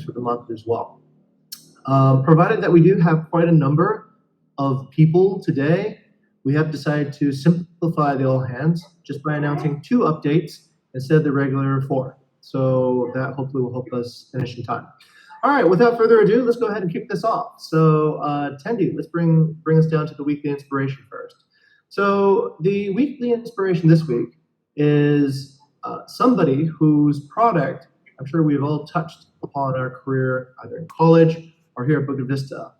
themes for the month as well. Provided that we do have quite a number of people today, we have decided to simplify the all hands just by announcing 2 updates instead of the regular 4. So that hopefully will help us finish in time. All right, without further ado, let's go ahead and kick this off. So Tendi, let's bring us down to the weekly inspiration first. So the weekly inspiration this week is somebody whose product I'm sure we've all touched upon our career, either in college or here at Bukit Vista.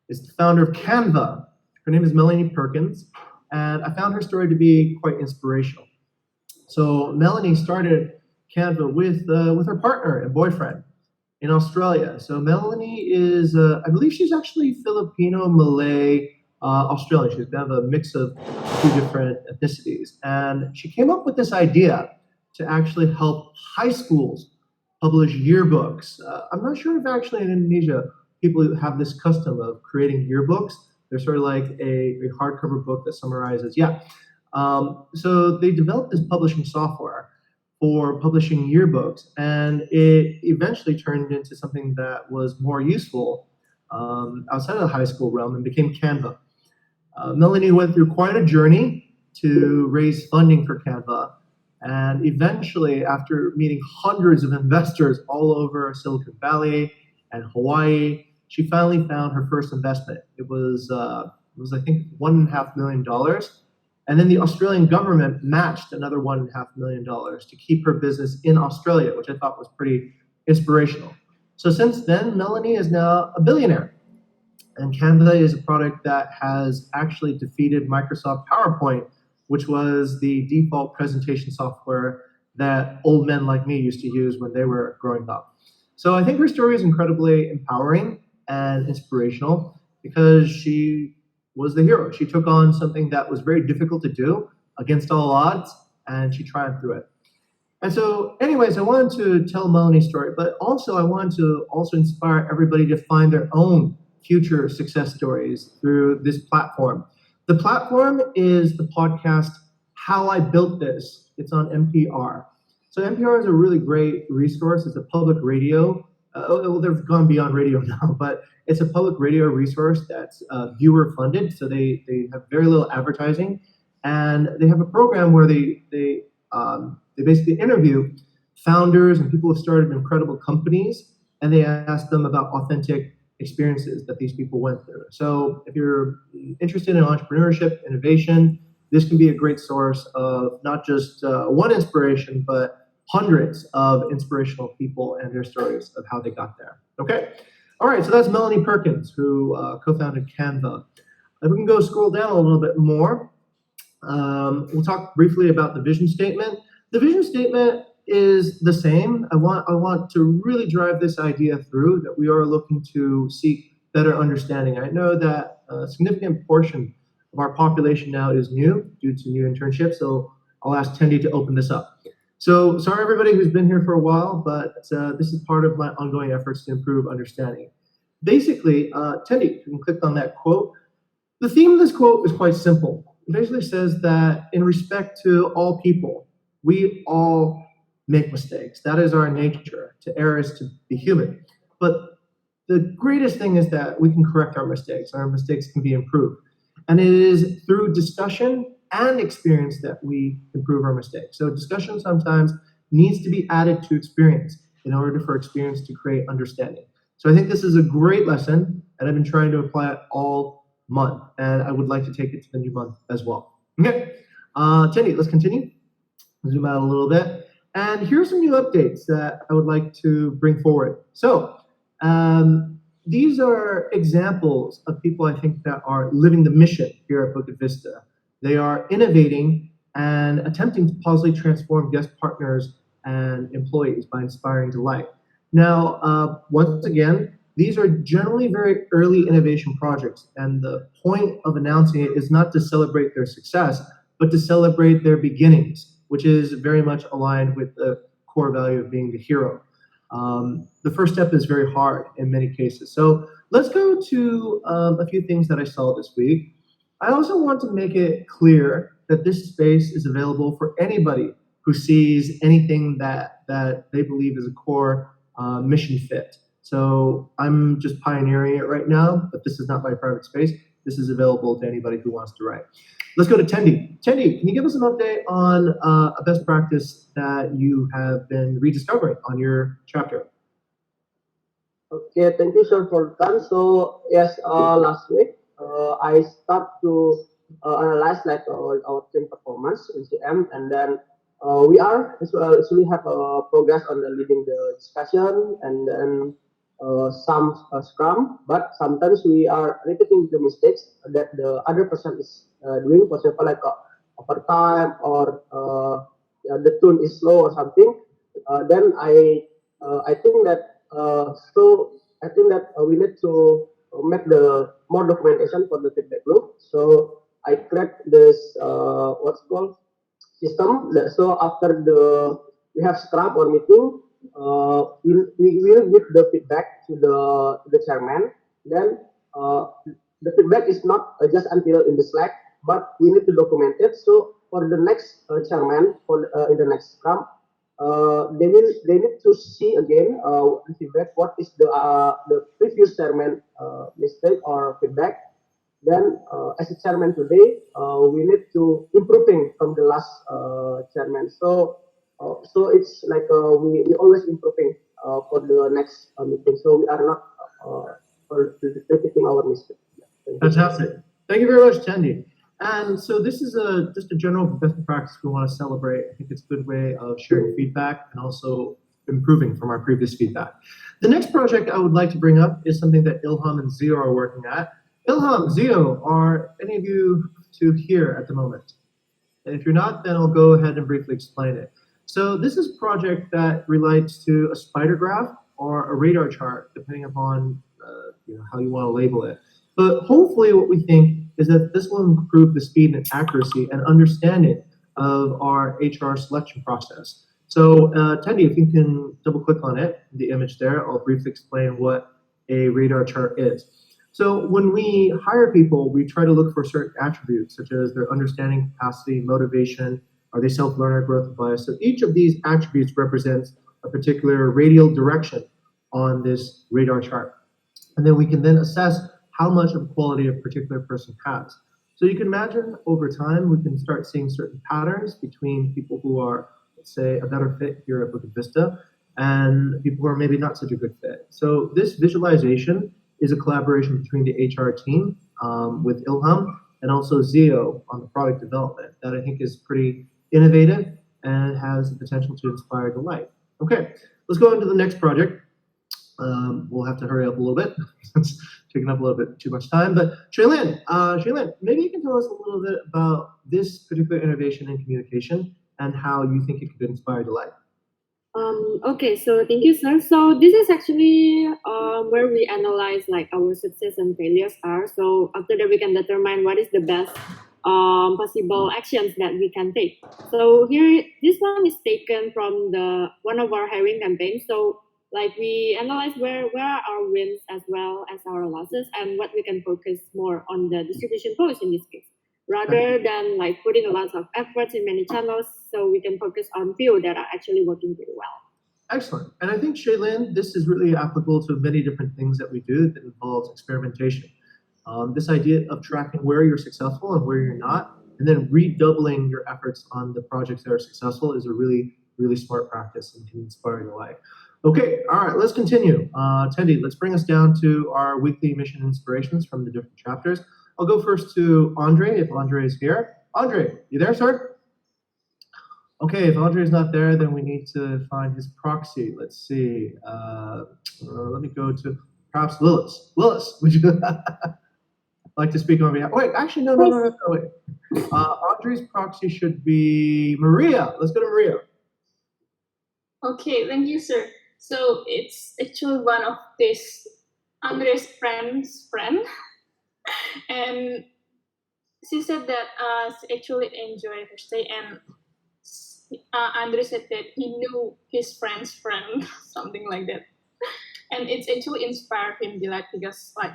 Is the founder of Canva. Her name is Melanie Perkins, and I found her story to be quite inspirational. So Melanie started Canva with her partner and boyfriend in Australia. So Melanie is, I believe she's actually Filipino, Malay, Australian. She's kind of a mix of 2 different ethnicities. And she came up with this idea to actually help high schools publish yearbooks. I'm not sure if actually in Indonesia, people have this custom of creating yearbooks. They're sort of like a hardcover book that summarizes, So they developed this publishing software for publishing yearbooks, and it eventually turned into something that was more useful outside of the high school realm and became Canva. Melanie went through quite a journey to raise funding for Canva, and eventually, after meeting hundreds of investors all over Silicon Valley and Hawaii, she finally found her first investment. It was I think $1.5 million. And then the Australian government matched another $1.5 million to keep her business in Australia, which I thought was pretty inspirational. So since then, Melanie is now a billionaire. And Canva is a product that has actually defeated Microsoft PowerPoint, which was the default presentation software that old men like me used to use when they were growing up. So I think her story is incredibly empowering and inspirational because she was the hero. She took on something that was very difficult to do against all odds, and she triumphed through it. And so anyways, I wanted to tell Melanie's story, but also I wanted to inspire everybody to find their own future success stories through this platform. The platform is the podcast, How I Built This. It's on NPR. So NPR is a really great resource. It's a public radio. They've gone beyond radio now, but it's a public radio resource that's viewer funded. So they have very little advertising, and they have a program where they basically interview founders and people who have started incredible companies, and they ask them about authentic experiences that these people went through. So if you're interested in entrepreneurship, innovation, this can be a great source of not just one inspiration, but hundreds of inspirational people and their stories of how they got there. Okay. All right. So that's Melanie Perkins, who co-founded Canva. If we can go scroll down a little bit more, we'll talk briefly about the vision statement. The vision statement is the same. I want to really drive this idea through that we are looking to seek better understanding. I know that a significant portion of our population now is new due to new internships, so I'll ask Tendi to open this up. So sorry everybody who's been here for a while, but this is part of my ongoing efforts to improve understanding. Basically, Tendi, you can click on that quote. The theme of this quote is quite simple. It basically says that in respect to all people, we all make mistakes. That is our nature. To err is to be human. But the greatest thing is that we can correct our mistakes. Our mistakes can be improved. And it is through discussion and experience that we improve our mistakes. So discussion sometimes needs to be added to experience in order for experience to create understanding. So I think this is a great lesson, and I've been trying to apply it all month, and I would like to take it to the new month as well. Okay, Tendi, let's continue. Zoom out a little bit. And here's some new updates that I would like to bring forward. So these are examples of people I think that are living the mission here at Bukit Vista. They are innovating and attempting to positively transform guest partners and employees by inspiring delight. Now, once again, these are generally very early innovation projects, and the point of announcing it is not to celebrate their success, but to celebrate their beginnings, which is very much aligned with the core value of being the hero. The first step is very hard in many cases. So let's go to a few things that I saw this week. I also want to make it clear that this space is available for anybody who sees anything that they believe is a core mission fit. So I'm just pioneering it right now, but this is not my private space. This is available to anybody who wants to write. Let's go to Tendi. Tendi, can you give us an update on a best practice that you have been rediscovering on your chapter? Okay, thank you, sir, for that. So yes, last week I start to analyze like our team performance in CM, and then we are actually have a progress on the leading the discussion, and then some Scrum, but sometimes we are repeating the mistakes that the other person is doing. For example, like overtime or yeah, the tune is slow or something. Then I think that I think that we need to make the more documentation for the feedback loop. So I create this what's called system. So after the we have scrum or meeting, we will give the feedback to the chairman. Then the feedback is not just until in the Slack, but we need to document it. So for the next chairman for in the next scrum, they need to see again the feedback. What is the previous chairman mistake or feedback? Then, as a chairman today, we need to improving from the last chairman. So it's like we always improving for the next meeting. So we are not repeating our mistake. Thank you, sir. Fantastic. Thank you very much, Tendi. And so this is just a general best practice we want to celebrate. I think it's a good way of sharing feedback and also improving from our previous feedback. The next project I would like to bring up is something that Ilham and Zio are working at. Ilham, Zio, are any of you two here at the moment? And if you're not, then I'll go ahead and briefly explain it. So this is a project that relates to a spider graph or a radar chart, depending upon how you want to label it. But hopefully, what we think is that this will improve the speed and accuracy and understanding of our HR selection process. So, Tendi, if you can double click on it, the image there, I'll briefly explain what a radar chart is. So when we hire people, we try to look for certain attributes, such as their understanding capacity, motivation, are they self-learner, growth bias. So each of these attributes represents a particular radial direction on this radar chart. And then we can then assess how much of quality a particular person has. So you can imagine over time, we can start seeing certain patterns between people who are, let's say, a better fit here at Bukit Vista and people who are maybe not such a good fit. So this visualization is a collaboration between the HR team with Ilham and also Zio on the product development that I think is pretty innovative and has the potential to inspire delight. Okay, let's go into the next project. We'll have to hurry up a little bit. It's taking up a little bit too much time. But Shaylin, maybe you can tell us a little bit about this particular innovation in communication and how you think it could inspire delight. Okay, so thank you, sir. So this is actually where we analyze like our success and failures are. So after that, we can determine what is the best possible actions that we can take. So here, this one is taken from the one of our hiring campaigns. So like we analyze where are our wins as well as our losses and what we can focus more on the distribution post in this case rather than like putting a lot of efforts in many channels, so we can focus on few that are actually working pretty well. Excellent. And I think, Shaylin, this is really applicable to many different things that we do that involves experimentation. This idea of tracking where you're successful and where you're not, and then redoubling your efforts on the projects that are successful is a really, really smart practice and can inspire your life. Okay, all right, let's continue. Tendi, let's bring us down to our weekly mission inspirations from the different chapters. I'll go first to Andre, if Andre is here. Andre, you there, sir? Okay, if Andre is not there, then we need to find his proxy. Let's see. Let me go to perhaps Lilith. Lilith, would you like to speak on behalf? Wait, actually, no, wait. Andre's proxy should be Maria. Let's go to Maria. Okay, thank you, sir. So it's actually one of this Andre's friend's friend, and she said that she actually enjoyed her stay, and Andre said that he knew his friend's friend, something like that, and it's actually inspired him delight because like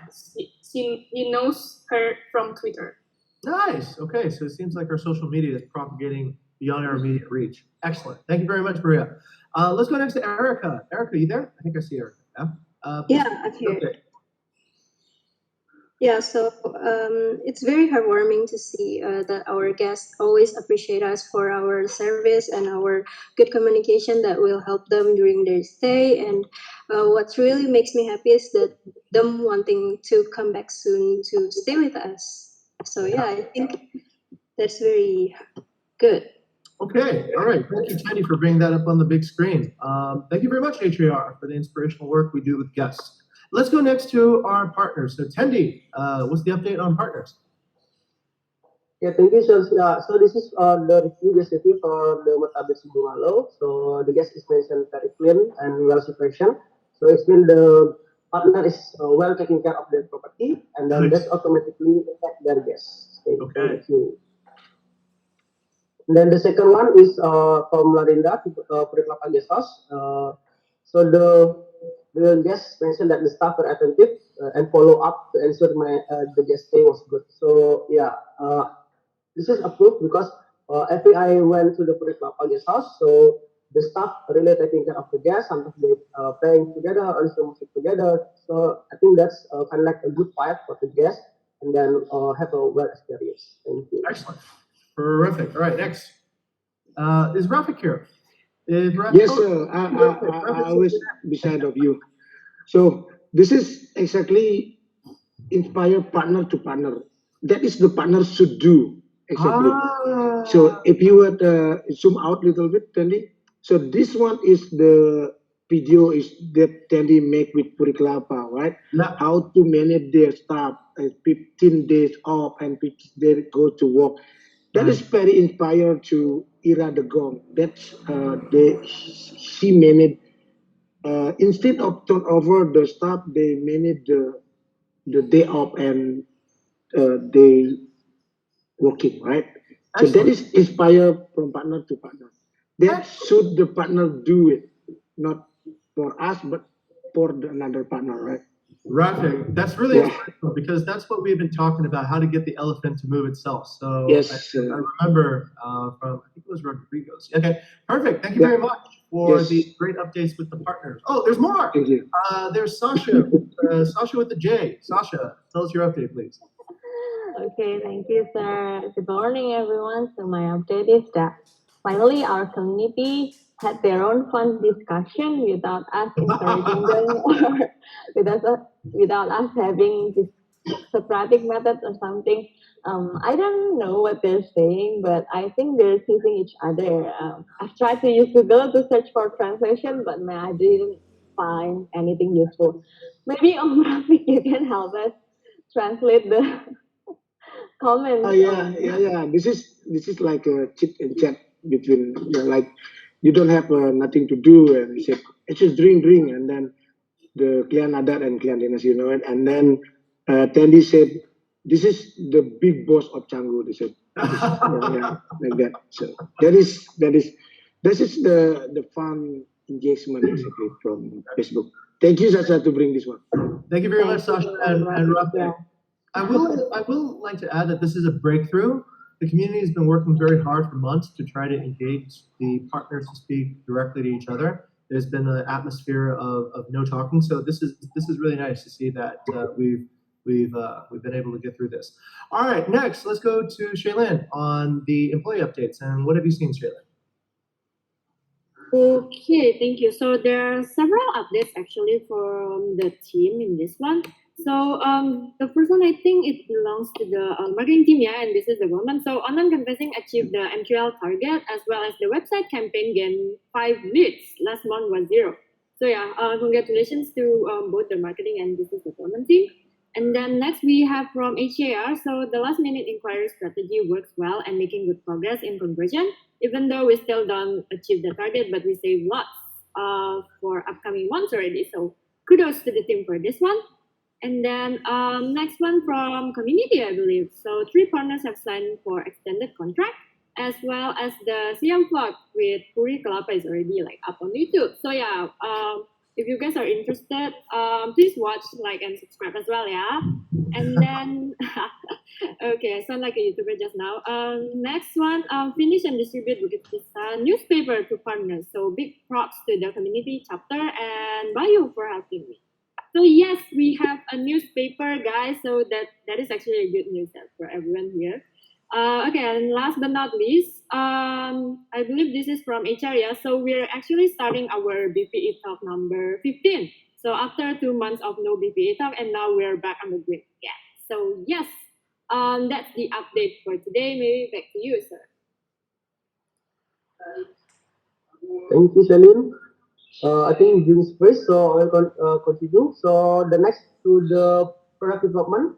he knows her from Twitter. Nice. Okay, so it seems like our social media is propagating beyond our immediate reach. Excellent. Thank you very much, Maria. Let's go next to Erica. Erica, you there? I think I see Erica. Yeah? Please Yeah, I'm here. update. Yeah, so it's very heartwarming to see that our guests always appreciate us for our service and our good communication that will help them during their stay. And what really makes me happy is that them wanting to come back soon to stay with us. So yeah, I think that's very good. Okay, all right. Thank you, Teddy, for bringing that up on the big screen. Thank you very much, HAR, for the inspirational work we do with guests. Let's go next to our partners. So, Tendi, what's the update on partners? Yeah, thank you, sir. So this is the review guest review for the Matabes Bungalow. So the guest is mentioned very clean and well supervision. So it's been the partner is well taking care of their property, and then Nice. that's automatically affect their guests. Okay. Thank you. And then the second one is from Larinda to Puriklapa Guest House. So the guest mentioned that the staff were attentive and follow up to ensure the guest stay was good. So yeah, this is approved because every I went to the Puriklapa Guest House, so the staff really taking care of the guests. Sometimes they playing together or listen music together. So I think that's kind of like a good vibe for the guests, and then have a well experience. Thank you. Excellent. Terrific. All right, next. Is Rafik here? Is Rafik? Yes, sir. I was beside of you. So this is exactly inspire partner to partner. That is the partner should do exactly. So if you would zoom out a little bit, Tandy. So this one is the video is that Tandy make with Puriklapa, right? Yeah. How to manage their staff, 15 days off and 15 days go to work. That is very inspired to Ira the Gong. That's she managed instead of turn over the staff, they manage the day off and they working, right? So that Excellent. is inspired from partner to partner. That should the partner do it, not for us, but for another partner, right? Rafik, that's really inspirational because that's what we've been talking about, how to get the elephant to move itself. So Yes, I remember from, I think it was Rodrigo's. Okay, perfect. Thank you very much for the great updates with the partners. Oh, there's more. Thank you. There's Sasha, Sasha with the J. Sasha, tell us your update, please. Okay, thank you, sir. Good morning, everyone. So my update is that finally our community had their own fun discussion without us encouraging them or without us having this Socratic method or something. I don't know what they're saying, but I think they're teasing each other. I've tried to use Google to search for translation, but I didn't find anything useful. Maybe on Rafik, you can help us translate the comments. Yeah. This is like a chit and chat between like you don't have nothing to do and you say it's just drink, and then the Klian Adat and Klian Dinas, and then Tandy said this is the big boss of Canggu. They said like that. So that is the fun engagement basically from Facebook. Thank you, Sasha, to bring this one. Thank you very much, Sasha and Rafik. I will like to add that this is a breakthrough. The community has been working very hard for months to try to engage the partners to speak directly to each other. There's been an atmosphere of no talking, so this is really nice to see that we've been able to get through this. All right, next let's go to Shaylin on the employee updates. And what have you seen, Shaylin? Okay, thank you. So there are several updates actually from the team in this one. So the first one, I think it belongs to the marketing team, yeah, and this is the woman. So online canvassing achieved the MQL target as well as the website campaign gained 5 leads. Last month was 0. So yeah, congratulations to both the marketing and business development team. And then next we have from HAR. So the last minute inquiry strategy works well and making good progress in conversion, even though we still don't achieve the target, but we save lots for upcoming months already. So kudos to the team for this one. And then next one from community, I believe. So 3 partners have signed for extended contract, as well as the Siam vlog with Puriklapa is already like up on YouTube. So yeah, if you guys are interested, please watch, like, and subscribe as well, yeah. And then, okay, I sound like a YouTuber just now. Next one, finish and distribute Bukit Vista newspaper to partners. So big props to the community chapter and Bayu for helping me. So yes, we have a newspaper, guys. So that is actually a good news for everyone here. Okay, and last but not least, I believe this is from HR. Yeah, so we're actually starting our BPE talk number 15. So after 2 months of no BPE talk, and now we're back on the grid. Yeah. So yes, that's the update for today. Maybe back to you, sir. Thank you, Celine. I think June's first, so I will continue. So the next to the product development,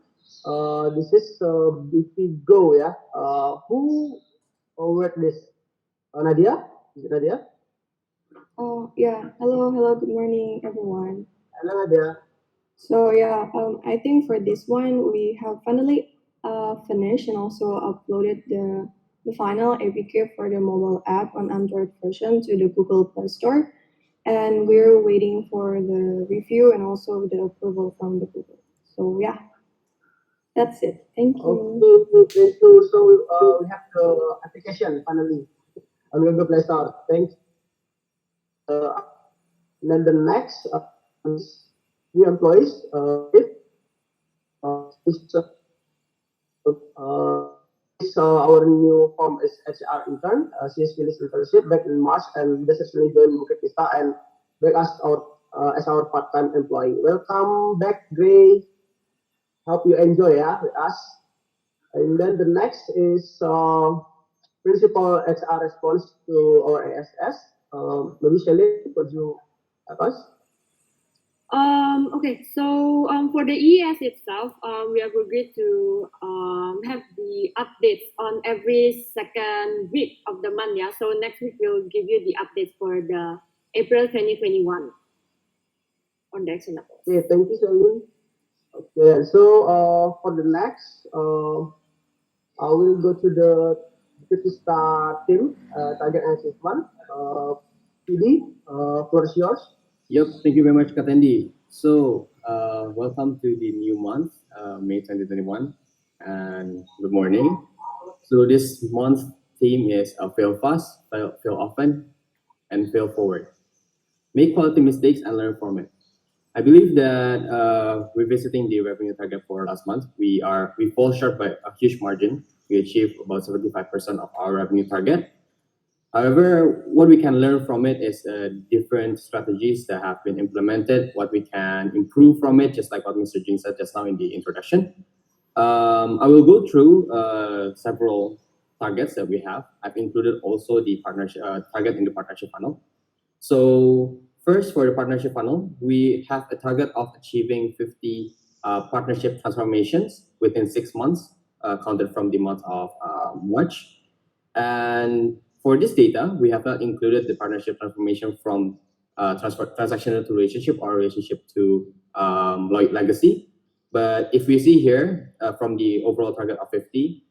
this is BP Go, yeah. Who wrote this? Nadia? Is it Nadia? Oh, yeah. Hello, good morning, everyone. Hello, Nadia. So, yeah, I think for this one, we have finally finished and also uploaded the final APK for the mobile app on Android version to the Google Play Store. And we're waiting for the review and also the approval from the Google. So, yeah, that's it. Thank you. Okay, thank you. So we have the application finally on Google Play Store. Thanks. And then the next is new employees. Is our new form is HR intern. She has finished internship back in March and successfully joined Bukit Vista and back as our part-time employee. Welcome back, Gray. Hope you enjoy with us. And then the next is principal HR response to our ASS. Maybe Shelly, could you help us? Okay, so for the ES itself, we have agreed to have the updates on every second week of the month. Yeah, so next week we'll give you the updates for the April 2021 on the action updates. Okay, thank you, Shelly. Okay, so for the next, I will go to the Vista team, target analysis one. PD, floor is yours. Yep, thank you very much, Katendi. So, welcome to the new month, May 2021, and good morning. So, this month's theme is fail fast, fail often, and fail forward. Make quality mistakes and learn from it. I believe that revisiting the revenue target for last month, we fall short by a huge margin. We achieved about 75% of our revenue target. However, what we can learn from it is different strategies that have been implemented, what we can improve from it, just like what Mr. Jing said just now in the introduction. I will go through several targets that we have. I've included also the partnership target in the partnership funnel. So first, for the partnership funnel, we have a target of achieving 50 partnership transformations within 6 months, counted from the month of March. And for this data, we have not included the partnership transformation from transactional to relationship or relationship to legacy. But if we see here from the overall target of 50,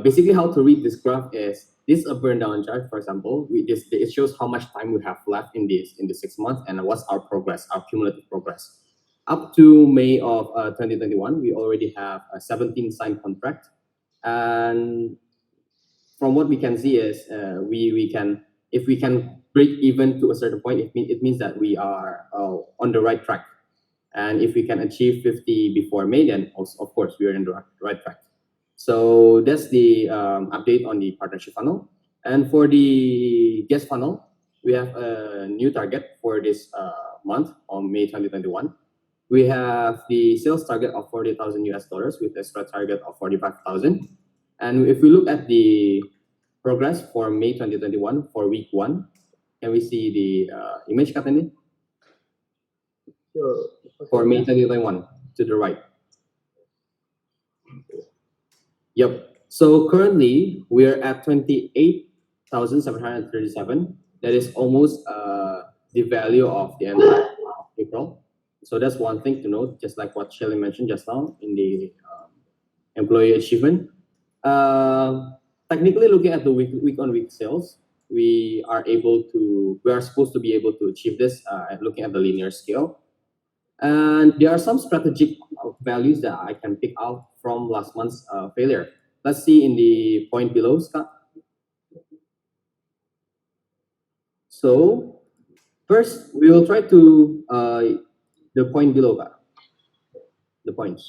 basically how to read this graph is this is a burn down chart, for example. It shows how much time we have left in the 6 months and what's our progress, our cumulative progress. Up to May of 2021, we already have a 17 signed contract, and from what we can see is we can, if we can break even to a certain point, it means that we are on the right track. And if we can achieve 50 before May, then also, of course, we are in the right track. So that's the update on the partnership funnel. And for the guest funnel, we have a new target for this month on May 2021. We have the sales target of 40,000 US dollars with a stretch target of 45,000. And if we look at the progress for May 2021 for week 1, can we see the image, Katani? Sure. For May 2021 to the right. Yep. So currently we're at 28,737. That is almost the value of the end of April. So that's one thing to note, just like what Shelly mentioned just now in the employee achievement. Technically, looking at the week-on-week sales, we are supposed to be able to achieve this looking at the linear scale. And there are some strategic values that I can pick out from last month's failure. Let's see in the point below, Scott. So first, we will try to the point below, Kak. The points.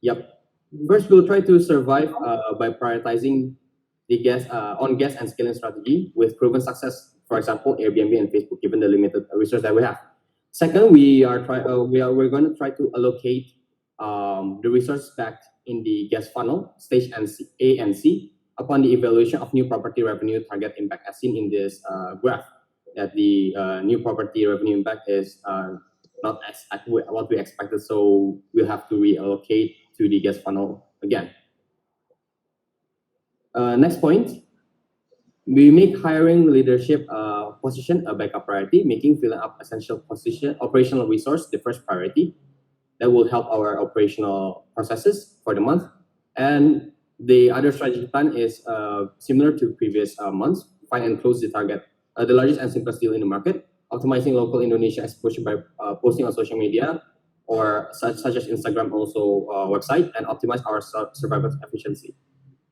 Yep. First, we'll try to survive by prioritizing the guest on guest and scaling strategy with proven success. For example, Airbnb and Facebook, given the limited resource that we have. Second, we're going to try to allocate the resource back in the guest funnel stage A and C upon the evaluation of new property revenue target impact, as seen in this graph. That the new property revenue impact is not as what we expected, so we'll have to reallocate to the guest funnel again. Next point, we make hiring leadership position a backup priority, making filling up essential position operational resource the first priority. That will help our operational processes for the month. And the other strategy plan is similar to previous months. Find and close the target, the largest and simplest deal in the market. Optimizing local Indonesia exposure by posting on social media or such as Instagram, also website, and optimize our survival efficiency.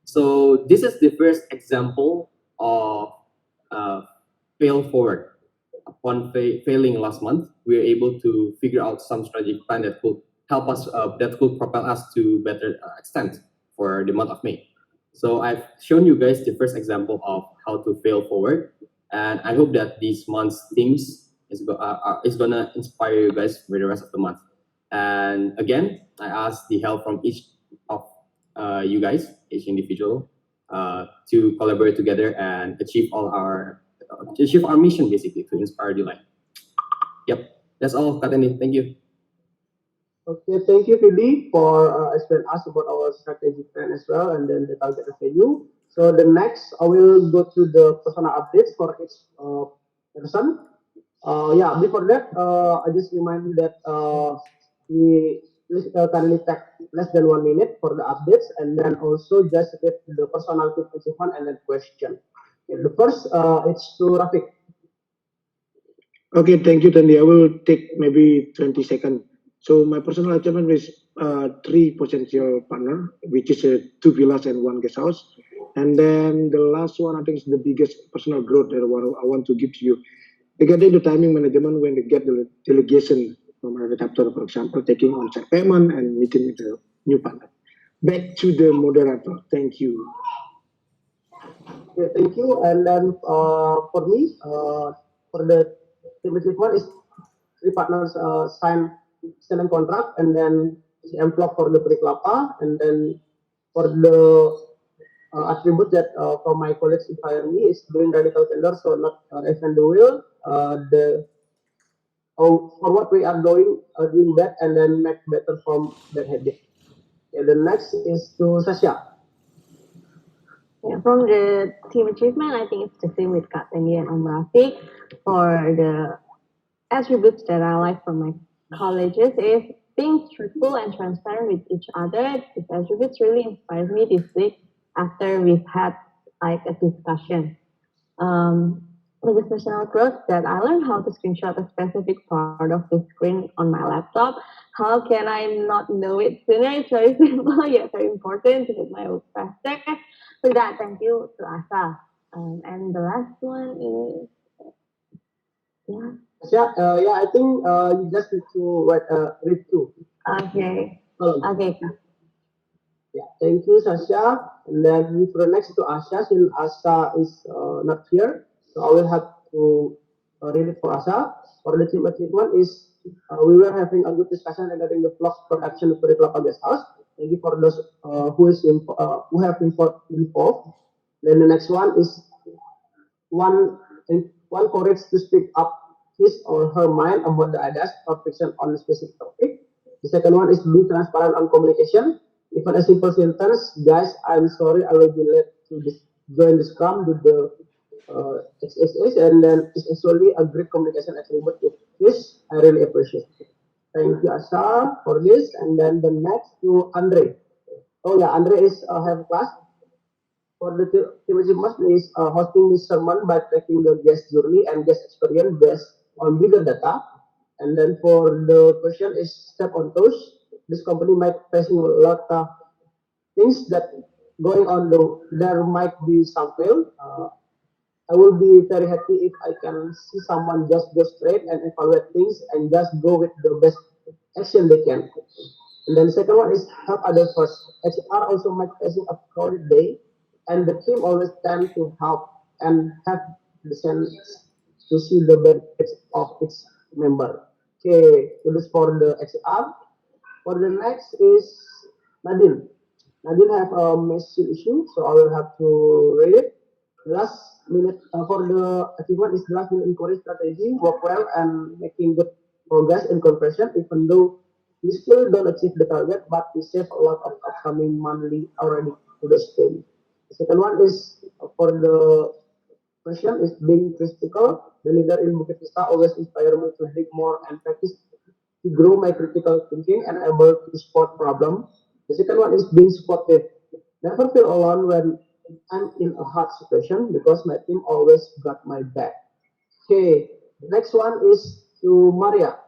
So this is the first example of fail forward. Upon failing last month, we were able to figure out some strategic plan that could help us, that could propel us to better extent for the month of May. So I've shown you guys the first example of how to fail forward, and I hope that this month's themes is gonna inspire you guys for the rest of the month. And again, I ask the help from each of you guys, each individual, to collaborate together and achieve our mission, basically, to inspire the light. Yep, that's all, Katani. Thank you. Okay, thank you, Philly, for explaining us about our strategy plan as well, and then the target revenue. So the next, I will go to the personal updates for each person. Yeah, before that, I just remind you that we please kindly take less than 1 minute for the updates, and then also just read the personal tip achievement and then question. Okay, the first, it's to Rafiq. Okay, thank you, Tandy. I will take maybe 20 seconds. So my personal achievement is 3 potential partner, which is 2 villas and 1 guest house. And then the last one, I think, is the biggest personal growth that I want to give to you. Regarding the timing management when they get the delegation from a adapter, for example, taking on-site payment and meeting with the new partner. Back to the moderator. Thank you. Okay, thank you. And then for me, for the team achievement is 3 partners sign selling contract, and then envelope for the Periklapa, and then for the attribute that from my colleagues inspire me is doing radical tender, so not reinvent the wheel. For what we are doing bad and then make better from that habit. Okay, the next is to Sasha. Yeah, from the team achievement, I think it's the same with Kak Tendi and Om Rafiq. For the attributes that I like from my colleges is being truthful and transparent with each other. These attributes really inspired me this week after we've had like a discussion. With this personal growth that I learned how to screenshot a specific part of the screen on my laptop. How can I not know it sooner? It's very simple yet very important to hit my work faster. For that, thank you to Asa. And the last one is, yeah. Yeah, I think you just need to read through. Okay. Okay. Yeah, thank you, Sasha. And then for the next to Asha, since Asha is not here, so I will have to read it for Asha. For the team achievement is we were having a good discussion regarding the vlog production for the Kelapa Guest House. Thank you for those who have involved. Then the next one is one courage to speak up his or her mind about the ideas or fiction on a specific topic. The second one is be transparent on communication. Even a simple sentence, guys, I'm sorry, I will be late to join the scrum with the XSS, and then it's actually a great communication attribute with this. I really appreciate it. Thank you, Asha, for this. And then the next to Andre. Oh yeah, Andre is have class. For the team achievement is hosting this sermon by tracking the guest journey and guest experience based on bigger data. And then for the question is step on toes. This company might facing a lot of things that going on. Though there might be some fail. I will be very happy if I can see someone just go straight and evaluate things and just go with the best action they can. And then second one is help others first. HR also might facing a crowded day, and the team always tend to help and have the sense to see the benefits of its member. Okay, so this for the HR. For the next is Nadine. Nadine have a messy issue, so I will have to read it. Last minute for the achievement is last minute inquiry strategy, work well and making good progress in conversion, even though we still don't achieve the target, but we save a lot of upcoming monthly already to the stage. The second one is for the question is being critical. The leader in Bukit Vista always inspire me to dig more and practice to grow my critical thinking and able to spot problem. The second one is being supportive. Never feel alone when I'm in a hard situation because my team always got my back. Okay, the next one is to Maria.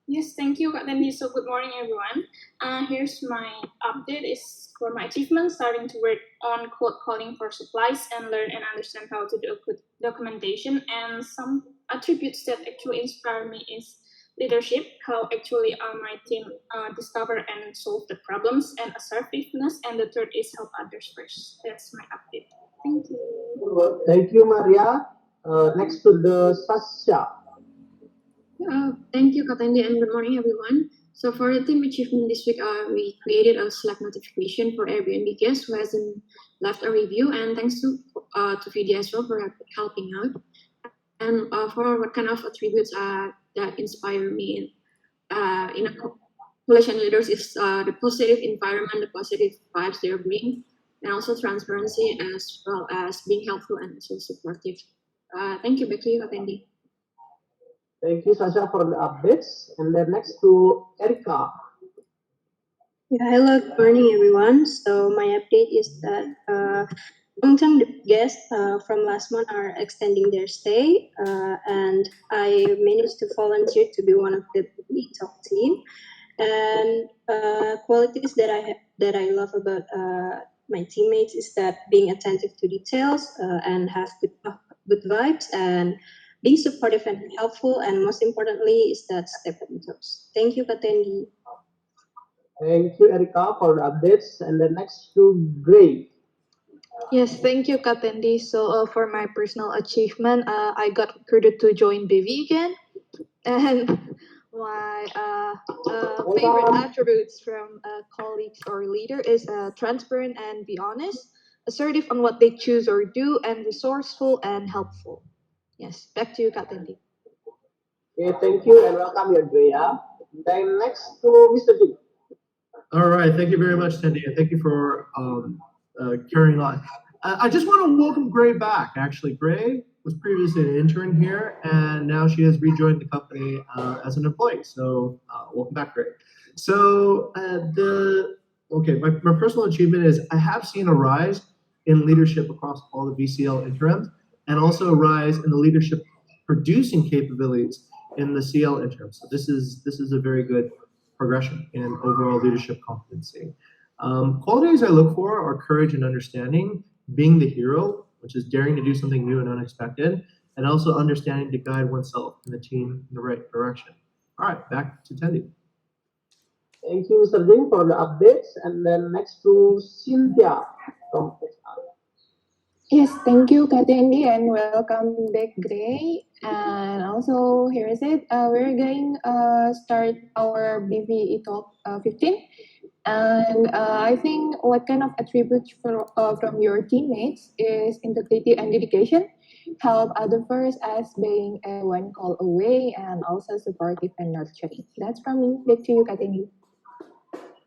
Yes, thank you, Kak Tendi. So good morning, everyone. Here's my update is for my achievements, starting to work on code calling for supplies and learn and understand how to do good documentation. And some attributes that actually inspire me is leadership, how actually my team discover and solve the problems, and assertiveness. And the third is help others first. That's my update. Thank you. Thank you, Maria. Next to the Sasha. Thank you, Katendi, and good morning, everyone. So for the team achievement this week, we created a Slack notification for Airbnb guests who hasn't left a review, and thanks to Vidya as well for helping out. And for what kind of attributes that inspire me in a coalition leaders is the positive environment, the positive vibes they bring, and also transparency as well as being helpful and also supportive. Thank you, back to you, Katendi. Thank you, Sasha, for the updates. And then next to Erika. Yeah, hello, good morning, everyone. So my update is that long-term guests from last month are extending their stay, and I managed to volunteer to be one of the top team. And qualities that I love about my teammates is that being attentive to details and have good vibes and being supportive and helpful, and most importantly is that step on toes. Thank you, Katendi. Thank you, Erika, for the updates. And then next to Gray. Yes, thank you, Katendi. So for my personal achievement, I got recruited to join BV again. And my favorite attributes from colleagues or leader is transparent and be honest, assertive on what they choose or do, and resourceful and helpful. Yes, back to you, Katendi. Okay, thank you and welcome, Gray. Then next to Mr. Jim. All right, thank you very much, Tendi, and thank you for carrying on. I just want to welcome Gray back. Actually, Gray was previously an intern here, and now she has rejoined the company as an employee. So welcome back, Gray. So my personal achievement is I have seen a rise in leadership across all the VCL interims, and also a rise in the leadership producing capabilities in the CL interim. So this is a very good progression in overall leadership competency. Qualities I look for are courage and understanding, being the hero, which is daring to do something new and unexpected, and also understanding to guide oneself and the team in the right direction. All right, back to Tendi. Thank you, Mr. Jim, for the updates. And then next to Cynthia from HR. Yes, thank you, Katendi, and welcome back, Gray. And also, here is it. We're going start our BVE Talk 15. And I think what kind of attributes from your teammates is integrity and dedication, help others first as being a one call away, and also supportive and nurturing. That's from me. Back to you, Katendi.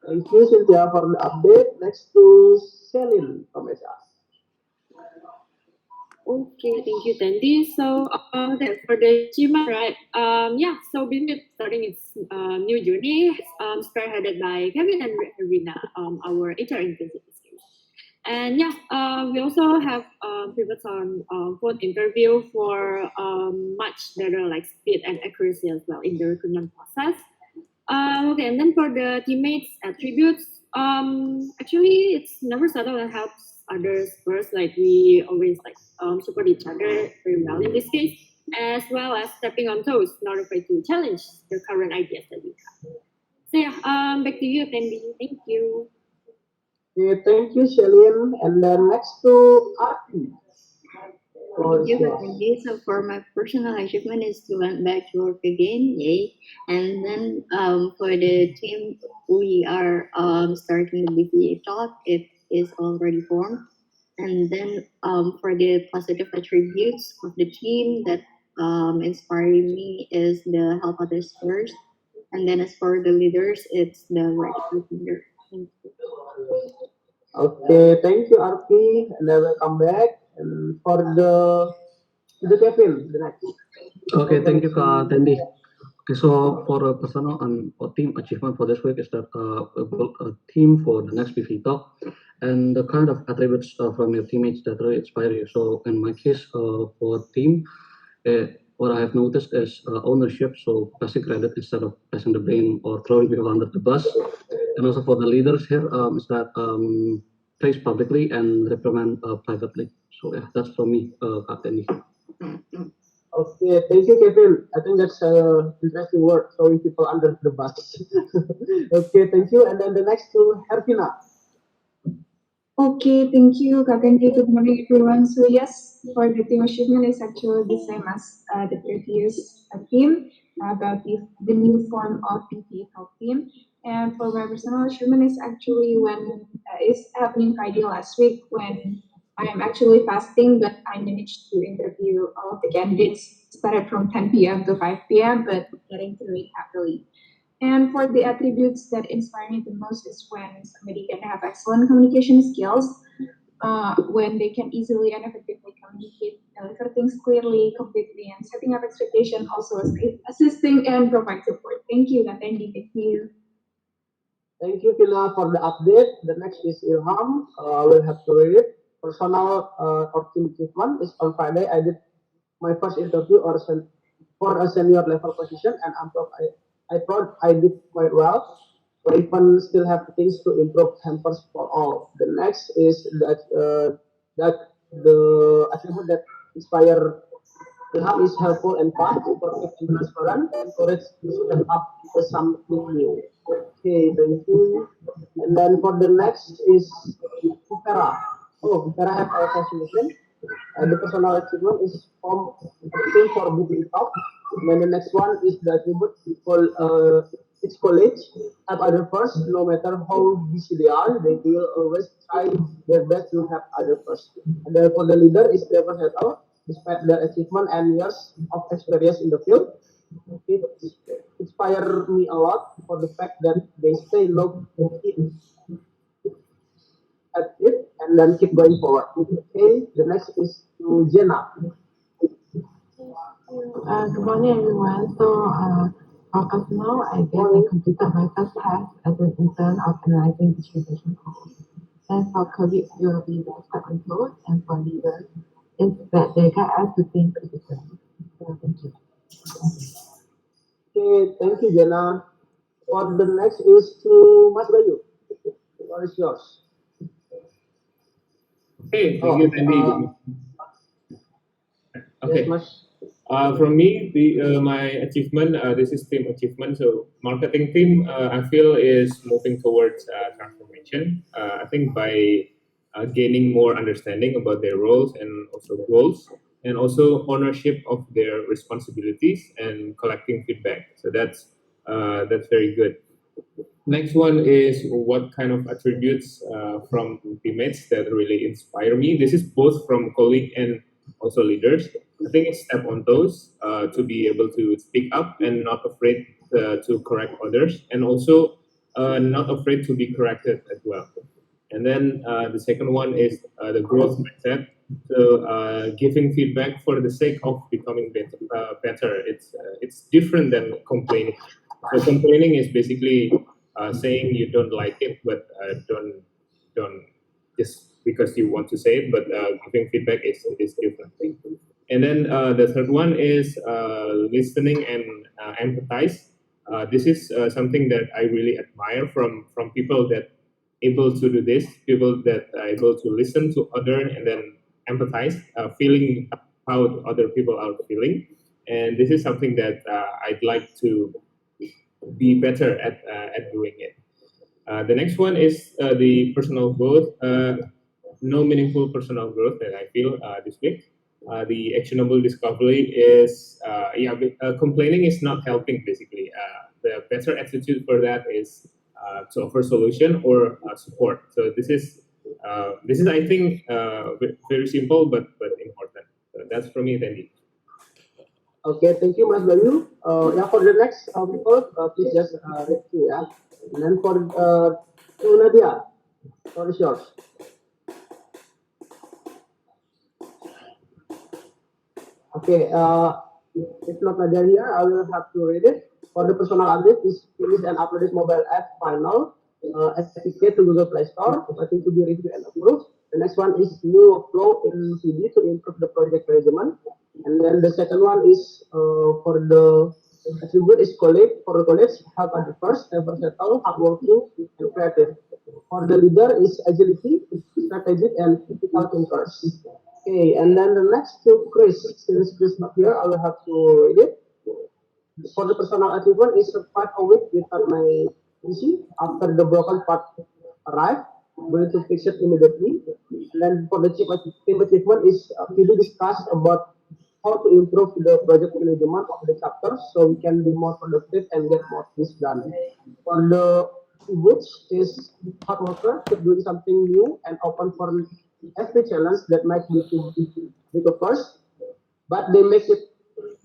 Thank you, Cynthia, for the update. Next to Celine from HR. Okay, thank you, Tendi. So, for the achievement, right? So business starting its new journey, spearheaded by Kevin and Rina, our HR internship. And we also have pivots on phone interview for much better like speed and accuracy as well in the recruitment process. Okay, and then for the teammates attributes, actually it's never settled and helps others first. Like we always like support each other very well in this case, as well as stepping on toes, not afraid to challenge the current ideas that we have. So yeah, back to you, Tendi. Thank you. Okay, thank you, Shelin. And then next to Arti. Thank you, Kak. So for my personal achievement is to went back to work again, yay! And then for the team, we are starting the BPA talk. It is already formed. And then for the positive attributes of the team that inspiring me is the help others first. And then as for the leaders, it's the right leader. Thank you. Okay, thank you, Arti. And then we'll come back. And for the Kevin, the next. Okay, thank you, Kak Tendi. Okay, so for a personal and or team achievement for this week is that build a team for the next PV talk and the kind of attributes from your teammates that really inspire you. So in my case, for team, what I have noticed is ownership, so passing credit instead of passing the blame or throwing people under the bus. And also for the leaders here is that praise publicly and reprimand privately. So yeah, that's for me, Kak Tendi. Okay, thank you, Kevin. I think that's interesting word, throwing people under the bus. Okay, thank you. And then the next to Hervina. Okay, thank you, Kakendi. Good morning, everyone. So yes, for the team achievement is actually the same as the previous team about the new form of PT Talk team. And for my personal achievement is actually when it's happening Friday last week when I am actually fasting, but I managed to interview all of the candidates. Started from 10 p.m. to 5 p.m., but getting through it happily. And for the attributes that inspire me the most is when somebody can have excellent communication skills, when they can easily and effectively communicate, deliver things clearly, completely, and setting up expectation, also assisting and provide support. Thank you, Natendi. Thank you. Thank you, Vina, for the update. The next is Ilham. We'll have to read it. Personal or team achievement is on Friday. I did my first interview for a senior level position, and I thought I did quite well. But even still have things to improve hampers for all. The next is that the achievement that inspire Ilham is helpful and fast, supportive and transparent, encourage to step up to something new. Okay, thank you. And then for the next is Bukera. Oh, Bukera have a fascination. The personal achievement is from team for Bukit Vista. Then the next one is the attribute called its college. Have other first, no matter how busy they are, they will always try their best to have other first. And then for the leader is never settle, despite their achievement and years of experience in the field. It inspired me a lot for the fact that they stay low at it and then keep going forward. Okay, the next is to Jenna. Good morning, everyone. So, as now, I guess I completed my first task as an intern of analyzing distribution codes. And for colleagues, you will be the step on code, and for leaders, it's that they guide us to think critically. So, thank you. Okay, thank you, Jenna. For the next is to Mas Bayu. What is yours? Hey, thank you, Andy. Okay. Yes, From me, my achievement, this is team achievement. So marketing team, I feel is moving towards transformation. I think by gaining more understanding about their roles and also goals, and also ownership of their responsibilities and collecting feedback. So that's very good. Next one is what kind of attributes from teammates that really inspire me. This is both from colleague and also leaders. I think it's step on toes to be able to speak up and not afraid to correct others, and also not afraid to be corrected as well. And then the second one is the growth mindset. So giving feedback for the sake of becoming better. It's different than complaining. So complaining is basically saying you don't like it, but don't just because you want to say it. But giving feedback is different thing. And then the third one is listening and empathize. This is something that I really admire from people that able to do this, people that are able to listen to other and then empathize, feeling how other people are feeling. And this is something that I'd like to be better at doing it. The next one is the personal growth. No meaningful personal growth that I feel this week. The actionable discovery is complaining is not helping. Basically, the better attitude for that is to offer solution or support. So this is I think very simple but important. So that's for me, Dandy. Okay, thank you, Mas Bayu. Yeah, for the next people, please just read through, yeah. And then for to Nadia, floor is yours. Okay, if not Nadia here, I will have to read it. For the personal update, is release and upload this mobile app final SDK to Google Play Store. I think to be reviewed and approved. The next one is new workflow in CD to improve the project management. And then the second one is for the attribute is colleague. For the colleagues, help at the first, never settle, hardworking, and creative. For the leader is agility, strategic, and critical thinkers. Okay, and then the next to Chris. Since Chris not here, I will have to read it. For the personal achievement is survive a week without my PC after the broken part arrived. Going to fix it immediately. And then for the team achievement is we discuss about how to improve the project management of the chapters so we can be more productive and get more things done. For the which is hard worker, keep doing something new and open for every challenge that might be too big at first, but they make it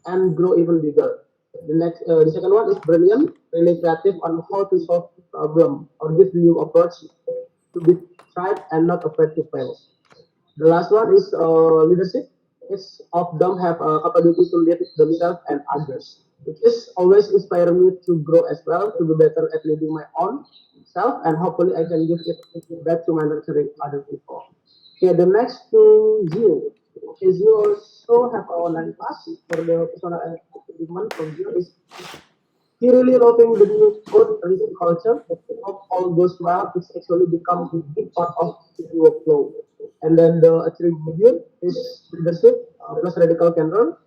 and grow even bigger. The second one is brilliant, really creative on how to solve problem or give new approach to be tried and not afraid to fail. The last one is leadership. Each of them have a capability to lead themselves and others, which is always inspire me to grow as well, to be better at leading my own self, and hopefully I can give it back to my nurturing other people. Okay, the next to Zio. Okay, Zio also have our online class for the personal improvement from Zio is he really loving the new code review culture. Hope all goes well. It's actually become a big part of the workflow. And then the attribute is leadership plus radical candor.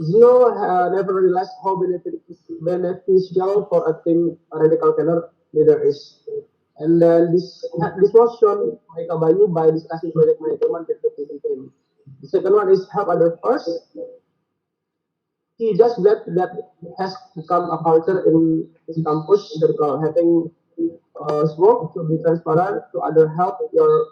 Zio never realized how beneficial for a team a radical candor leader is. And then this was shown by Kabayu by discussing project management with the team. The second one is help other first. He just that has become a culture in his campus circle, having work to be transparent to other help your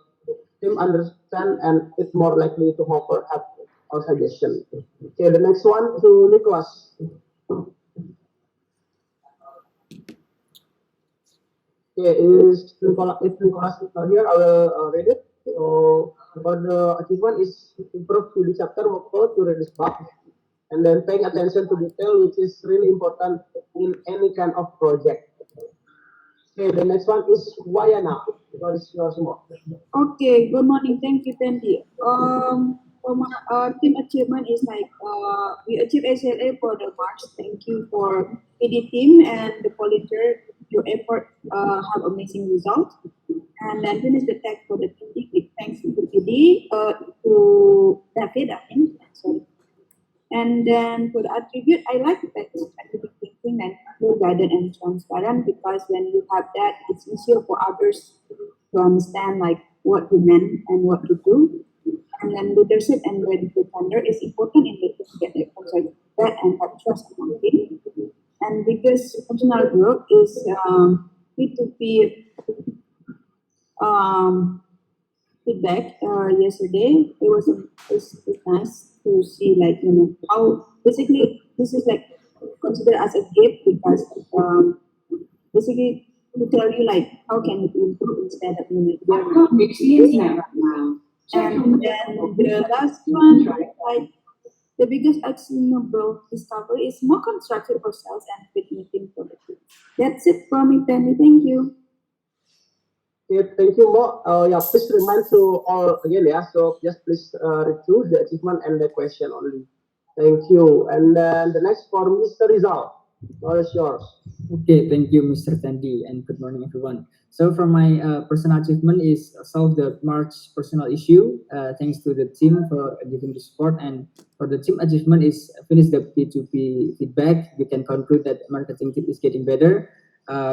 team understand and it's more likely to offer help or suggestion. Okay, the next one to Nicholas. Okay, if Nicholas is not here, I will read it. So for the achievement is improve to the chapter workflow to reduce bugs and then paying attention to detail, which is really important in any kind of project. Okay, the next one is Wayana. What is yours more? Okay, good morning. Thank you, Tandy. For my team achievement is like we achieved SLA for the March. Thank you for PD team and the volunteer. Your effort have amazing results. And then finish the tag for the PD with thanks to PD, to David, I think. Sorry. And then for the attribute, I like that scientific thinking and more guided and transparent because when you have that, it's easier for others to understand like what you meant and what to do. And then leadership and radical candor is important in order to get the concept that and have trust among team. And because functional growth is P2P feedback yesterday. It's nice to see like how basically this is like considered as a gift because basically to tell you like how can you improve instead of right now. And then the last one like the biggest actionable discovery is more constructive for sales and fit meeting for the team. That's it from me, Penny. Thank you. Okay, thank you, Mo. Yeah, please remind to all again, yeah. So just please read through the achievement and the question only. Thank you. And then the next for Mr. Rizal. What is yours? Okay, thank you, Mr. Tandy, and good morning, everyone. So, from my personal achievement is solve the March personal issue. Thanks to the team for giving the support, and for the team achievement is finish the P2P feedback. We can conclude that marketing team is getting better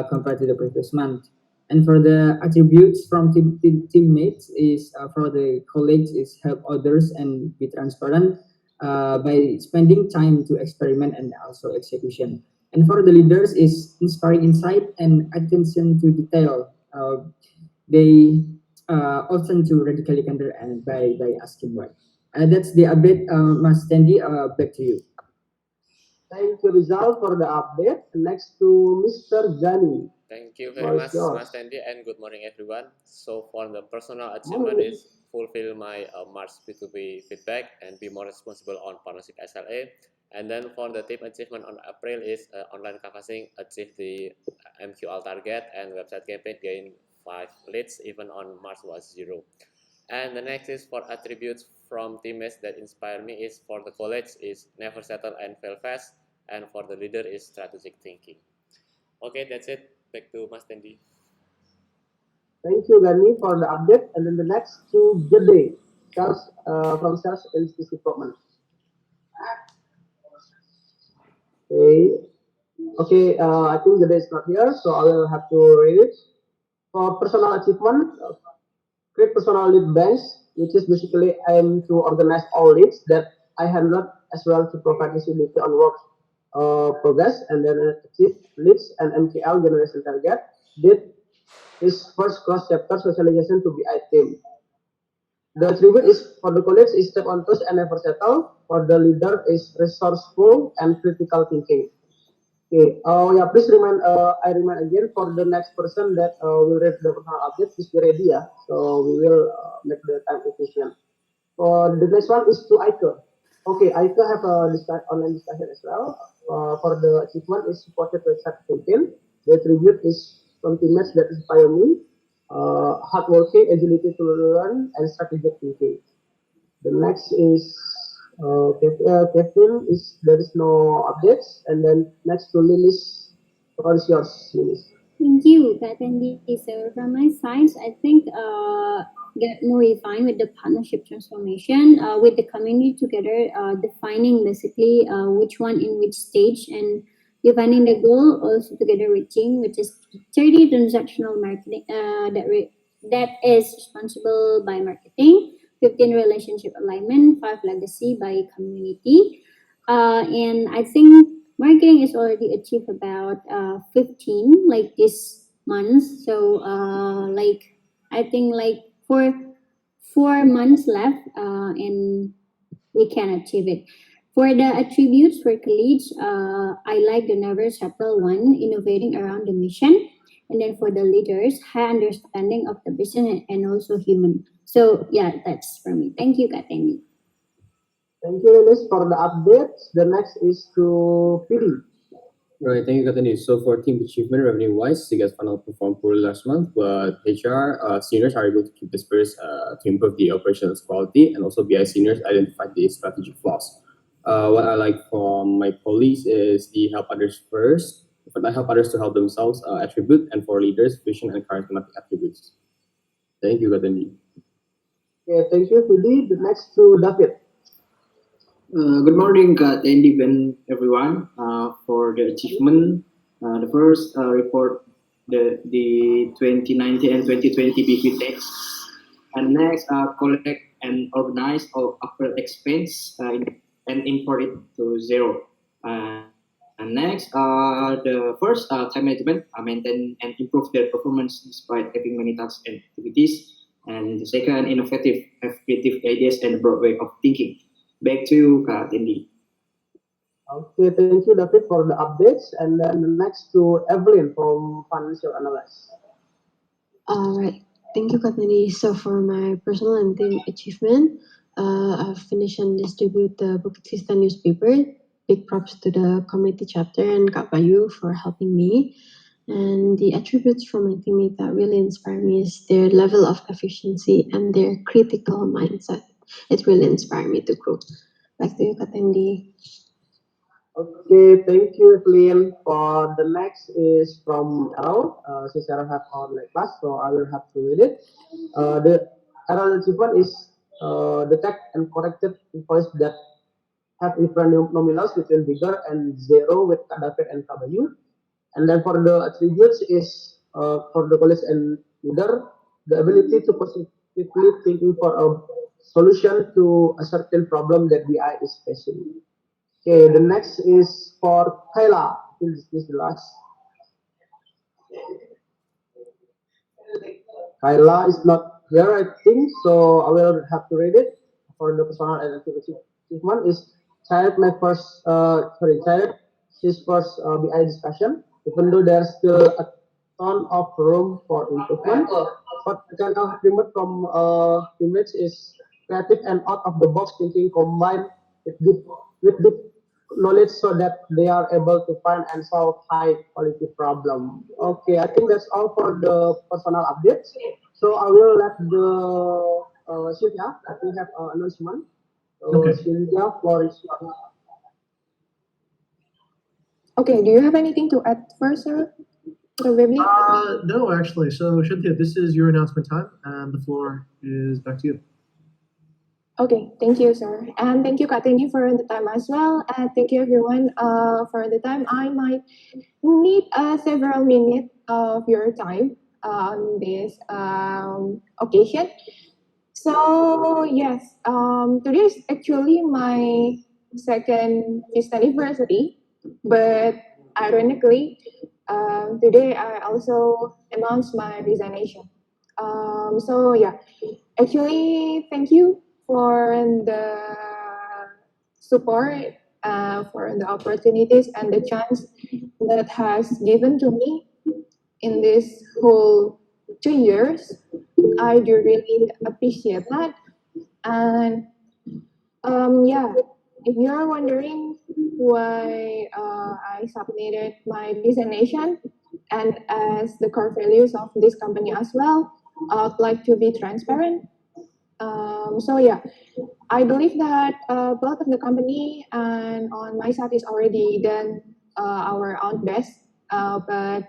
compared to the previous month. And for the attributes from teammates is for the colleagues is help others and be transparent by spending time to experiment and also execution. And for the leaders is inspiring insight and attention to detail. They often to radically counter and by asking why. That's the update, Mas Tandy. Back to you. Thank you, Rizal, for the update. Next to Mr. Jani. Thank you very Floor is much, yours. Mas Tandy, and good morning, everyone. So, for the personal achievement Morning. is fulfill my March P2P feedback and be more responsible on partnership SLA. And then for the team achievement on April is online canvassing achieve the MQL target and website campaign gain 5 leads even on March was 0. And the next is for attributes from teammates that inspire me is for the college is never settle and fail fast, and for the leader is strategic thinking. Okay, that's it. Back to Mas Tendi. Thank you, Gani, for the update. And then the next to Gede, sales, from Sales and Business Development. Okay. Okay, I think Gede is not here, so I will have to read it. For personal achievement, create personal lead banks, which is basically aim to organize all leads that I handled as well to provide visibility on work progress and then achieve leads and MQL generation target. Did is first cross chapter socialization to BI team. The attribute is for the colleagues is step on toes and never settle. For the leader is resourceful and critical thinking. Okay. Oh yeah, please remind. I remind again for the next person that will read the personal update. Please be ready, yeah. So we will make the time efficient. For the next one is to Aika. Okay, Aika have a online discussion as well. For the achievement is supported website campaign. The attribute is from teammates that inspire me. Hardworking, agility to learn, and strategic thinking. The next is Kevin is there is no updates, and then next to Lilis, what is yours, Lilis? Thank you, Pat and So from my side, I think get more refined with the partnership transformation with the community together, defining basically which one in which stage and defining the goal also together reaching, which is 30 transactional marketing that is responsible by marketing, 15 relationship alignment, 5 legacy by community. And I think marketing is already achieved about 15 like this month. So like I think like 4 months left and we can achieve it. For the attributes for colleagues, I like the never settle one, innovating around the mission. And then for the leaders, high understanding of the business and also human. So yeah, that's for me. Thank you, Kateni. Thank you, Lilis, for the updates. The next is to PD. Right, thank you, Katani. So for team achievement revenue-wise, Sigas Funnel performed poorly last month, but HR seniors are able to keep the spirits to improve the operations quality, and also BI seniors identified the strategic flaws. What I like from my colleagues is the help others first, but I help others to help themselves attribute, and for leaders, vision and charismatic attributes. Thank you, Katani. Okay, thank you, PD. The next to David. Good morning, Andy and everyone. For the achievement, the first report the 2019 and 2020 BV tax, and next collect and organize all upper expense and import it to zero. And next, the first time management, maintain and improve their performance despite having many tasks and activities. And the second, innovative, have creative ideas and a broad way of thinking. Back to you, Kak Tendi. Okay, thank you, David, for the updates. And then the next to Evelyn from Financial Analyst. All right. Thank you, Katani. So for my personal and team achievement, I've finished and distribute the Bukit Vista newspaper. Big props to the community chapter and Kak Bayu for helping me. And the attributes from my teammate that really inspire me is their level of efficiency and their critical mindset. It really inspired me to grow. Back to you, Katendi. Okay, thank you, Evelyn. For the next is from Errol. Since Errol have online class, so I will have to read it. The Errol achievement is detect and corrected invoice that have different nominals between bigger and zero with David and Kabayu. And then for the attributes is for the college and leader, the ability to positively thinking for a solution to a certain problem that BI is facing. Okay, the next is for Kayla. This is the last. Kyla is not here, I think, so I will have to read it. For the personal and activity achievement is child my first, child his first BI discussion. Even though there's still a ton of room for improvement, but the kind of improvement from teammates is creative and out of the box thinking combined with deep knowledge so that they are able to find and solve high quality problem. Okay, I think that's all for the personal updates. So I will let the Sylvia, I think have an announcement. So Okay. Sylvia, floor is yours. Okay, do you have anything to add first, sir? Probably. No, actually. So, Shintia, this is your announcement time, and the floor is back to you. Okay, thank you, sir. And thank you, Katini, for the time as well. And thank you, everyone, for the time. I might need several minutes of your time on this occasion. So, yes, today is actually my second fifth anniversary, but ironically, today I also announced my resignation. So, yeah, actually, thank you for the support, for the opportunities and the chance that has given to me in this whole 2 years. I do really appreciate that. And yeah, if you're wondering why I submitted my resignation and as the core values of this company as well, I'd like to be transparent. So yeah, I believe that both of the company and on my side is already done our own best, but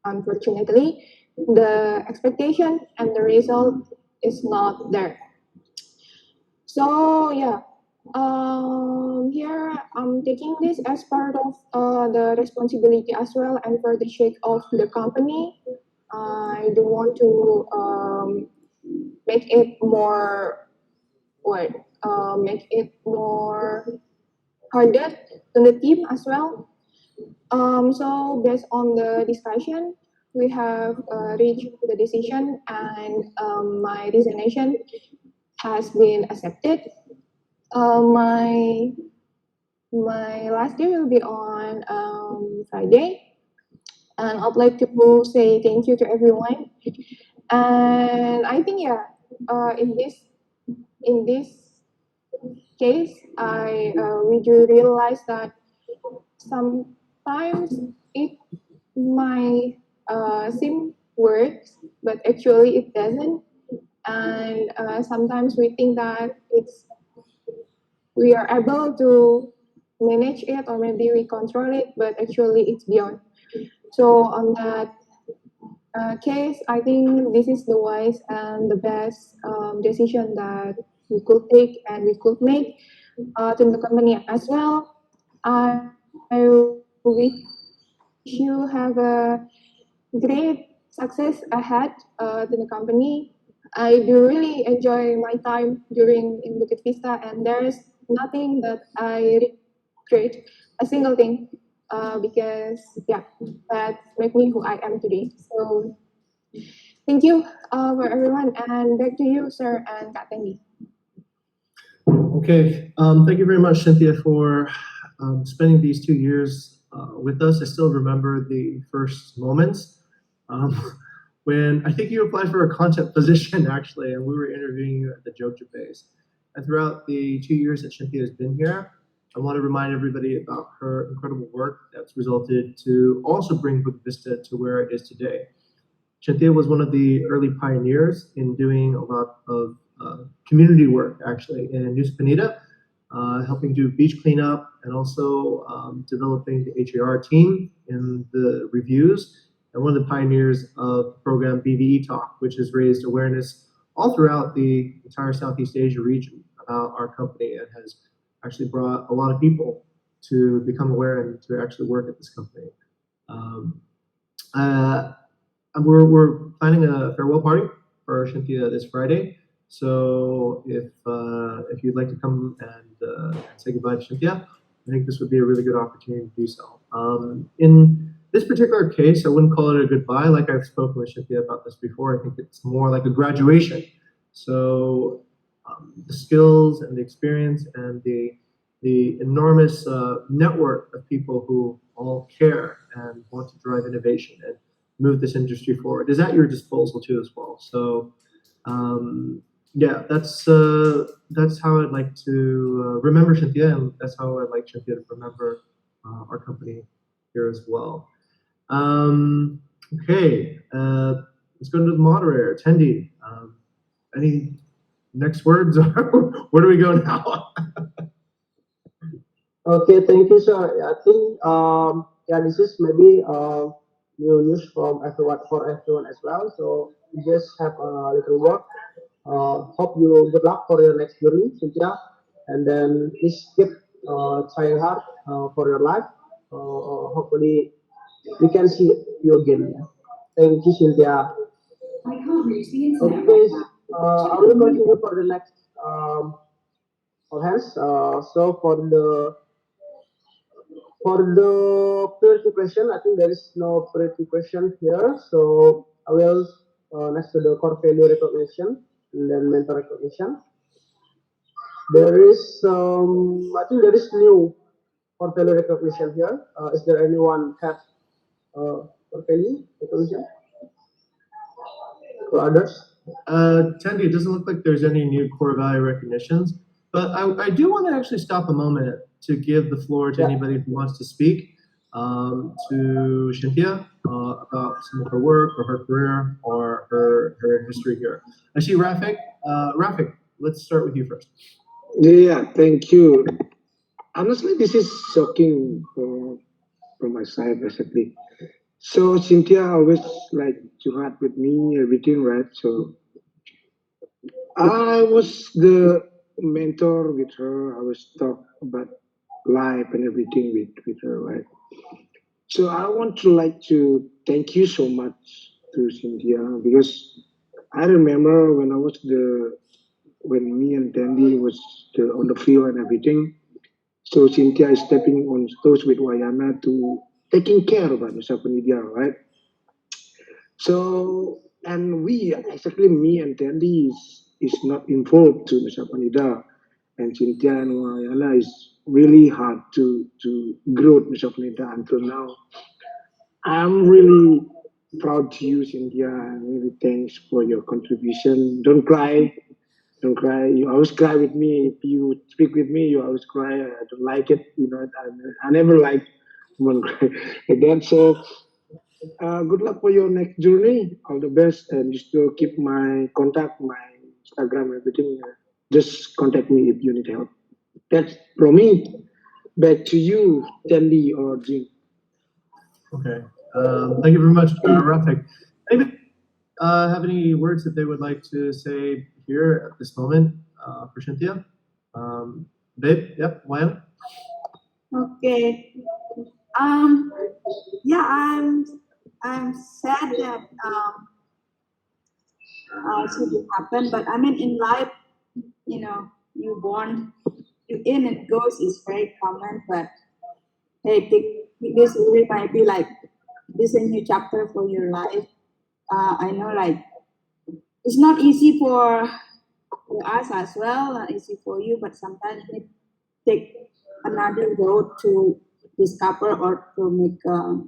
unfortunately, the expectation and the result is not there. So yeah, here I'm taking this as part of the responsibility as well, and for the sake of the company, I do want to make it more what make it more harder to the team as well. So based on the discussion, we have reached the decision, and my resignation has been accepted. My last day will be on Friday, and I'd like to say thank you to everyone. And I think yeah, in this case, we do realize that sometimes it might seem works, but actually it doesn't. And sometimes we think that we are able to manage it or maybe we control it, but actually it's beyond. So on that case, I think this is the wise and the best decision that we could take and we could make to the company as well. I wish you have a great success ahead to the company. I do really enjoy my time during in Bukit Vista, and there's nothing that I regret, a single thing, because yeah, that make me who I am today. So thank you for everyone, and back to you, sir and Kak Tendi. Okay. Thank you very much, Cynthia, for spending these 2 years with us. I still remember the first moments um, when I think you applied for a content position, actually, and we were interviewing you at the Jojo base. And throughout the 2 years that Cynthia has been here, I want to remind everybody about her incredible work that's resulted to also bring Bukit Vista to where it is today. Cynthia was one of the early pioneers in doing a lot of community work, actually, in Nusa Penida. helping do beach cleanup, and also developing the HAR team in the reviews, and one of the pioneers of the program BVE Talk, which has raised awareness all throughout the entire Southeast Asia region about our company and has actually brought a lot of people to become aware and to actually work at this company. We're planning a farewell party for Cynthia this Friday. So if you'd like to come and say goodbye to Cynthia, I think this would be a really good opportunity to do so. In this particular case, I wouldn't call it a goodbye. Like I've spoken with Cynthia about this before, I think it's more like a graduation. So the skills and the experience and the enormous network of people who all care and want to drive innovation and move this industry forward is at your disposal too as well. So yeah, that's how I'd like to remember Cynthia, and that's how I'd like Cynthia to remember our company here as well. Okay, let's go to the moderator, Tendi. Any next words, or where do we go now? Okay, thank you, sir. I think yeah, this is maybe new news from everyone for everyone as well. So we just have a little work. Hope you good luck for your next journey, Cynthia, and then please keep trying hard for your life. Hopefully, we can see you again. Yeah. Thank you, Cynthia. Okay, I will continue for the next all hands. So for the priority question, I think there is no priority question here. So I will next to the core value recognition and then mentor recognition. There is I think there is new core value recognition here. Is there anyone have core value recognition for others? Tendi, it doesn't look like there's any new core value recognitions, but I do want to actually stop a moment to give the floor to anybody who wants to speak to Cynthia about some of her work or her career or her history here. I see Rafik. Rafik, let's start with you first. Yeah, thank you. Honestly, this is shocking from my side, basically. So Cynthia always like to have with me everything, right? So I was the mentor with her. I was talk about life and everything with her, right? So I want to like to thank you so much to Cynthia because I remember when I was when me and Dandy was on the field and everything. So Cynthia is stepping on toes with Wayana to taking care about Nusa Penida, right? So and we exactly me and Dandy is not involved to Nusa Penida, and Cynthia and Wayana is really hard to grow Nusa Penida until now. I'm really proud to you, Cynthia, and really thanks for your contribution. Don't cry. Don't cry. You always cry with me. If you speak with me, you always cry. I don't like it. You know, I never like someone cry like that. So, good luck for your next journey. All the best. And you still keep my contact, my Instagram, everything. Just contact me if you need help. That's from me. Back to you, Tandy or Jim. Okay. Thank you very much, Rafik. Anybody have any words that they would like to say here at this moment for Cynthia? Babe, yep, Wayne? Okay. Yeah, I'm sad that something happened, but I mean in life, you know, you born, you in and goes is very common, but hey, this really might be like this a new chapter for your life. I know like it's not easy for us as well, not easy for you, but sometimes we take another road to discover or to make a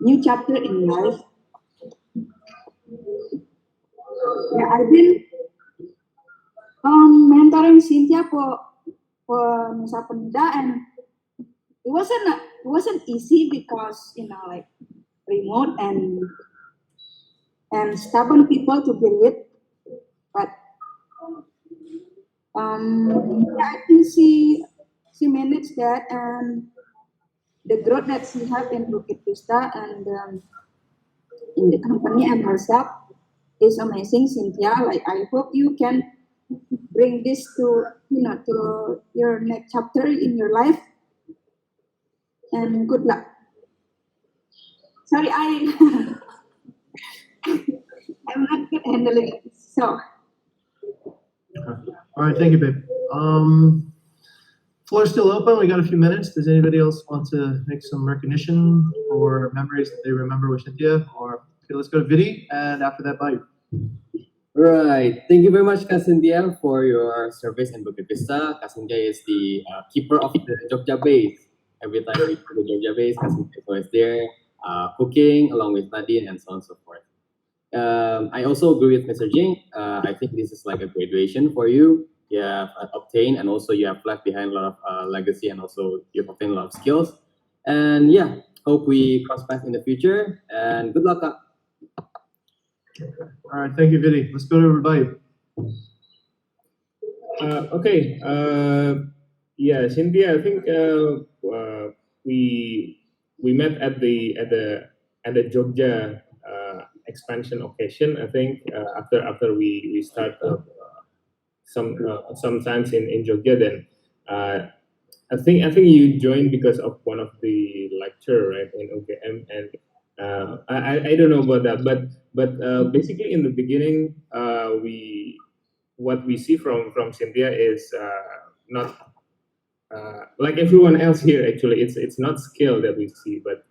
new chapter in life. Yeah, I've been mentoring Cynthia for Nusa Penida, and it wasn't easy because like remote and stubborn people to deal with, but Yeah, I think she managed that, and the growth that she have in Bukit Vista and in the company and herself is amazing, Cynthia. Like I hope you can bring this to to your next chapter in your life, and good luck. Sorry, I'm not good handling it. So All right, thank you, babe. Floor's still open. We got a few minutes. Does anybody else want to make some recognition or memories that they remember with Cynthia? Or okay, let's go to Vidi, and after that, bye. Right. Thank you very much, Kak Cynthia, for your service in Bukit Vista. Kak Cynthia is the keeper of the Jogja base. Every time we go to Jogja base, Kak Cynthia is always there, cooking along with Nadine and so on and so forth. I also agree with Mr. Jing. I think this is like a graduation for you. You have obtained, and also you have left behind a lot of legacy, and also you've obtained a lot of skills. And yeah, hope we cross paths in the future. And good luck, Kak. All right, thank you, Vidi. Let's go to everybody. Okay. Yeah, Cynthia, I think we met at the Jogja expansion occasion. I think after we start sometimes in Jogja, then I think you joined because of one of the lecture, right, in OGM, and I don't know about that, but basically in the beginning, what we see from Cynthia is not like everyone else here. Actually, it's not skill that we see, but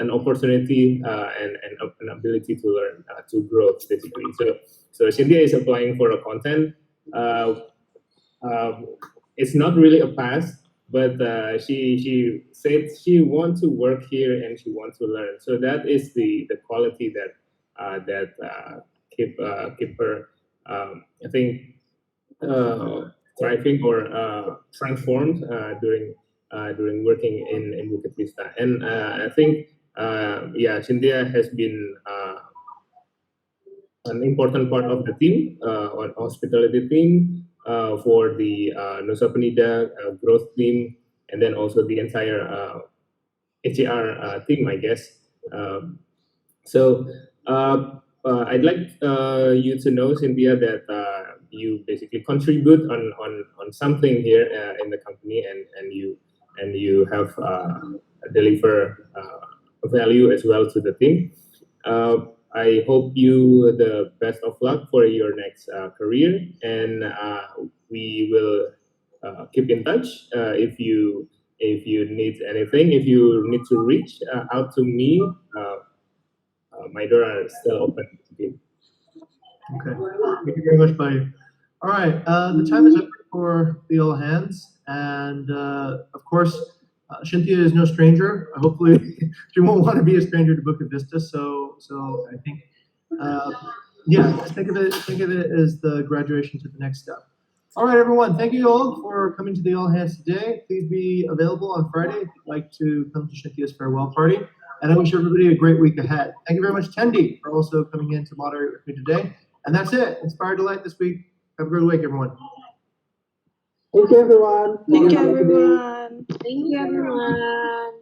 an opportunity and an ability to learn, to grow basically. So Cynthia is applying for a content. It's not really a pass, but she said she wants to work here and she wants to learn. So that is the quality that keep her I think thriving or transformed during working in Bukit Vista. And I think yeah, Cynthia has been an important part of the team, on hospitality team, for the Nusa Penida growth team, and then also the entire HAR team, I guess. So I'd like you to know, Cynthia, that you basically contribute on something here in the company, and you have deliver value as well to the team. I hope you the best of luck for your next career, and we will keep in touch. If you need anything, if you need to reach out to me, my door are still open. Okay. Thank you very much, buddy. All right. The time is up for the all hands, and of course, Cynthia is no stranger. Hopefully, she won't want to be a stranger to Bukit Vista. So I think, yeah, just think of it as the graduation to the next step. All right, everyone. Thank you all for coming to the all hands today. Please be available on Friday if you'd like to come to Cynthia's farewell party. And I wish everybody a great week ahead. Thank you very much, Tendi, for also coming in to moderate with me today. And that's it. Inspired Delight this week. Have a great week, everyone. Thank you, everyone. Thank you, everyone. Thank you, everyone.